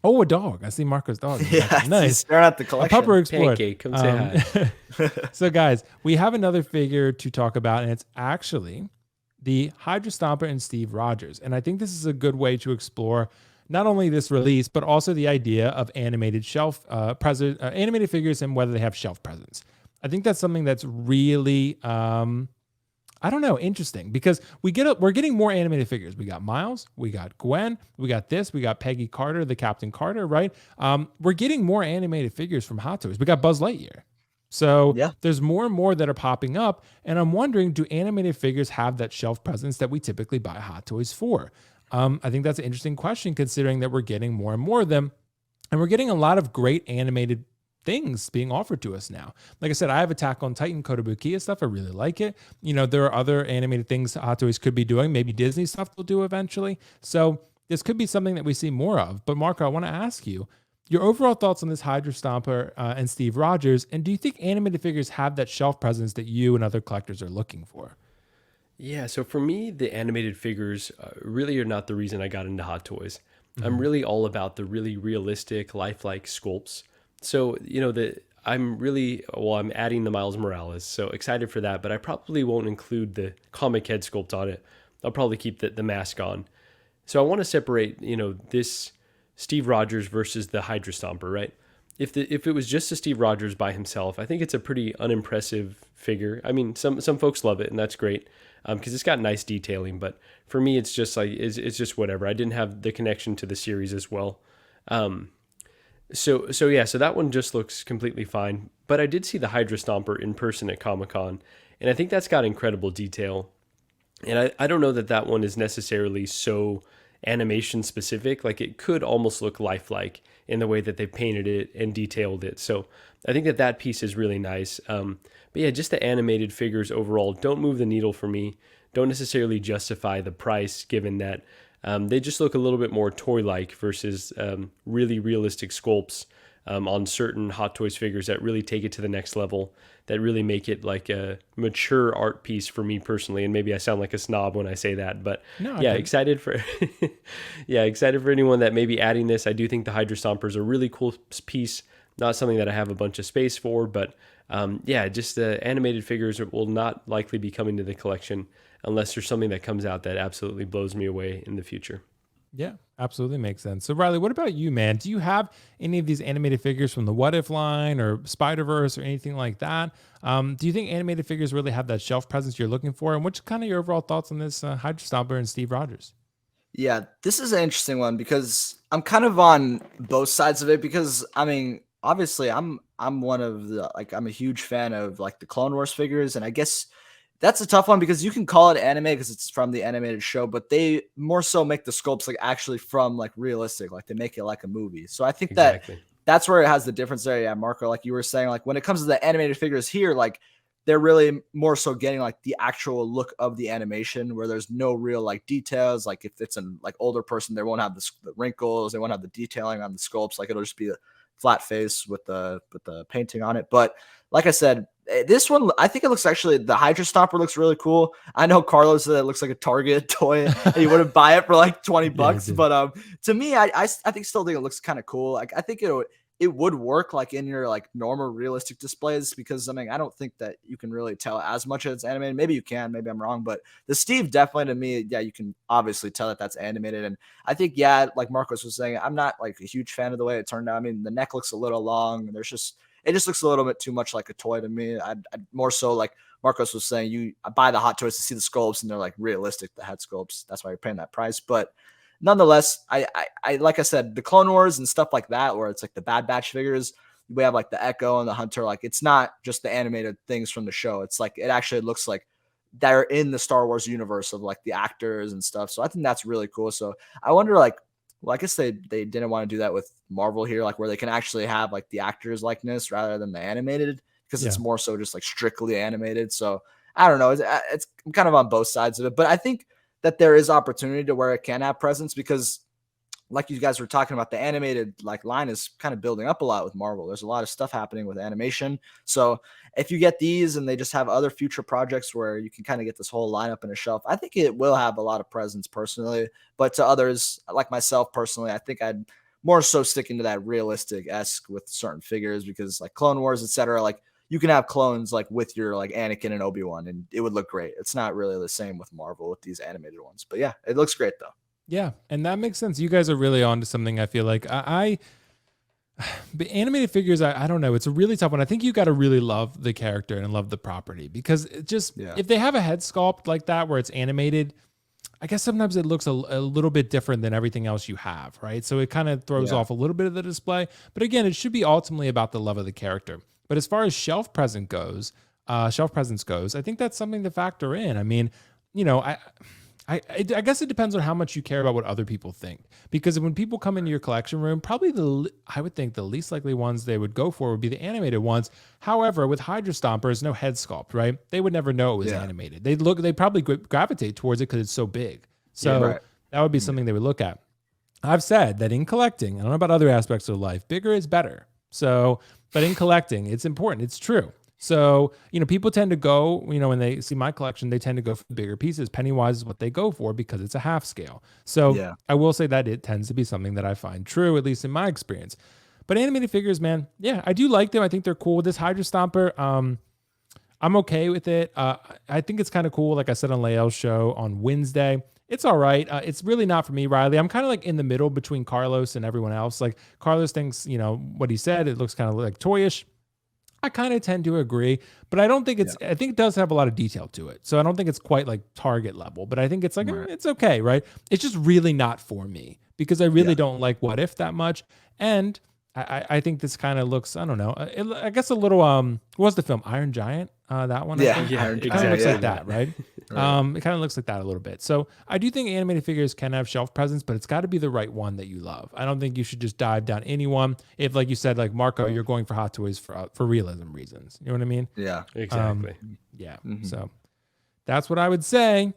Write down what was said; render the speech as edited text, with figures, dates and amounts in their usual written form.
Oh, a dog. I see Marco's dog in the Yeah, background. he's Nice. staring at the A pupper collection. explorer. Pancake, come say Um, hi. so, guys, we have another figure to talk about, and it's actually the Hydra Stomper and Steve Rogers. And I think this is a good way to explore not only this release, but also the idea of animated animated figures and whether they have shelf presence. I think that's something that's really I don't know, interesting because we're getting more animated figures. We got Miles, we got Gwen, we got we got Peggy Carter, the Captain Carter, right? We're getting more animated figures from Hot Toys. We got Buzz Lightyear. So Yeah. there's more and more that are popping up, and I'm wondering, do animated figures have that shelf presence that we typically buy Hot Toys for? I think that's an interesting question, considering that we're getting more and more of them, and we're getting a lot of great animated things being offered to us now. Like I said, I have Attack on Titan, Kotobukiya stuff. I really like it. You know, there are other animated things Hot Toys could be doing. Maybe Disney stuff will do eventually. So this could be something that we see more of. But Marco, I want to ask you your overall thoughts on this Hydra Stomper and Steve Rogers. And do you think animated figures have that shelf presence that you and other collectors are looking for? Yeah, so for me, the animated figures really are not the reason I got into Hot Toys. I'm Mm-hmm. really all about the really realistic, lifelike sculpts. So, I'm adding the Miles Morales, so excited for that, but I probably won't include the comic head sculpt on it. I'll probably keep the mask on. So I want to separate, this Steve Rogers versus the Hydra Stomper, right? If it was just a Steve Rogers by himself, I think it's a pretty unimpressive figure. I mean, some folks love it, and that's great because it's got nice detailing. But for me, it's just like it's just whatever. I didn't have the connection to the series as well. Um, so that one just looks completely fine. But I did see the Hydra Stomper in person at Comic Con, and I think that's got incredible detail. And I don't know that that one is necessarily so animation specific. Like it could almost look lifelike in the way that they painted it and detailed it. So I think that that piece is really nice. But yeah, just the animated figures overall don't move the needle for me. Don't necessarily justify the price given that they just look a little bit more toy-like versus really realistic sculpts on certain Hot Toys figures that really take it to the next level, that really make it like a mature art piece for me personally. And maybe I sound like a snob when I say that, but No, I yeah, get it. excited for yeah, excited for anyone that may be adding this. I do think the Hydra Stomper is a really cool piece, not something that I have a bunch of space for, but yeah, just the animated figures will not likely be coming to the collection unless there's something that comes out that absolutely blows me away in the future. Yeah, absolutely makes sense. So, Riley, what about you, man? Do you have any of these animated figures from the What If line or Spider Verse or anything like that? Do you think animated figures really have that shelf presence you're looking for? And what's kind of your overall thoughts on this Hydra Stomper and Steve Rogers? Yeah, this is an interesting one because I'm kind of on both sides of it because I mean, obviously I'm one of the like I'm a huge fan of like the Clone Wars figures, and I guess that's a tough one because you can call it anime because it's from the animated show, but they more so make the sculpts like actually from like realistic, like they make it like a movie. So I think that Exactly. that's where it has the difference there. Yeah, Marco, like you were saying, like when it comes to the animated figures here, like they're really more so getting like the actual look of the animation where there's no real like details. Like if it's an like older person, they won't have the wrinkles, they won't have the detailing on the sculpts. Like it'll just be a flat face with the painting on it. But like I said, this one I think it looks actually the Hydra Stomper looks really cool. I know Carlos said it looks like a Target toy and you wouldn't buy it for like 20 Yeah, I bucks, did. but to me I think still think it looks kind of cool. Like I think it would work like in your like normal realistic displays because I mean I don't think that you can really tell as much as it's animated. Maybe you can, maybe I'm wrong, but the Steve definitely to me, yeah, you can obviously tell that that's animated. And I think yeah, like Marcos was saying, I'm not like a huge fan of the way it turned out. I mean, the neck looks a little long, and there's just it just looks a little bit too much like a toy to me. I'd more so like Marcos was saying, I buy the Hot Toys to see the sculpts, and they're like realistic, the head sculpts. That's why you're paying that price, but nonetheless, I like I said, the Clone Wars and stuff like that, where it's like the Bad Batch figures, we have like the Echo and the Hunter. Like it's not just the animated things from the show. It's like it actually looks like they're in the Star Wars universe of like the actors and stuff. So I think that's really cool. So I wonder like. Well, I guess they didn't want to do that with Marvel here, like where they can actually have like the actors likeness rather than the animated, because it's Yeah. more so just like strictly animated. So I don't know. It's I'm kind of on both sides of it, but I think that there is opportunity to where it can have presence because like you guys were talking about, the animated like line is kind of building up a lot with Marvel. There's a lot of stuff happening with animation. So if you get these and they just have other future projects where you can kind of get this whole lineup in a shelf, I think it will have a lot of presence personally. But to others like myself personally, I think I'd more so sticking to that realistic-esque with certain figures, because like Clone Wars, etc., like you can have clones like with your like Anakin and Obi-Wan and it would look great. It's not really the same with Marvel with these animated ones. But yeah, it looks great though. Yeah, and that makes sense. You guys are really on to something. I feel like but animated figures, I don't know. It's a really tough one. I think you got to really love the character and love the property, because it just if they have a head sculpt like that where it's animated, I guess sometimes it looks a little bit different than everything else you have, right? So it kind of throws off a little bit of the display. But again, it should be ultimately about the love of the character. But as far as shelf presence goes, I think that's something to factor in. I mean, you know, I guess it depends on how much you care about what other people think. Because when people come into your collection room, probably I would think the least likely ones they would go for would be the animated ones. However, with Hydra Stomper, there's no head sculpt, right? They would never know it was animated. They'd probably gravitate towards it because it's so big. So that would be something they would look at. I've said that in collecting, I don't know about other aspects of life, bigger is better. So, but in collecting, it's important. It's true. So, you know, people tend to go, you know, when they see my collection, they tend to go for bigger pieces. Pennywise is what they go for because it's a half scale. So I will say that it tends to be something that I find true, at least in my experience. But animated figures, man, yeah, I do like them. I think they're cool. With this Hydra Stomper, I'm okay with it. I think it's kind of cool. Like I said on Lael's show on Wednesday, it's all right. It's really not for me, Riley. I'm kind of like in the middle between Carlos and everyone else. Like Carlos thinks, you know, what he said, it looks kind of like toyish. I kind of tend to agree, but I don't think I think it does have a lot of detail to it. So I don't think it's quite like Target level, but I think it's like, it's okay, right? It's just really not for me because I really don't like What If that much. And I think this kind of looks, I don't know, I guess a little, what was the film? Iron Giant? That one? Yeah, it kind of looks like that, right? It kind of looks like that a little bit. So I do think animated figures can have shelf presence, but it's got to be the right one that you love. I don't think you should just dive down anyone. If, like you said, like Marco, you're going for Hot Toys for realism reasons. You know what I mean? Yeah, exactly. Yeah. So that's what I would say.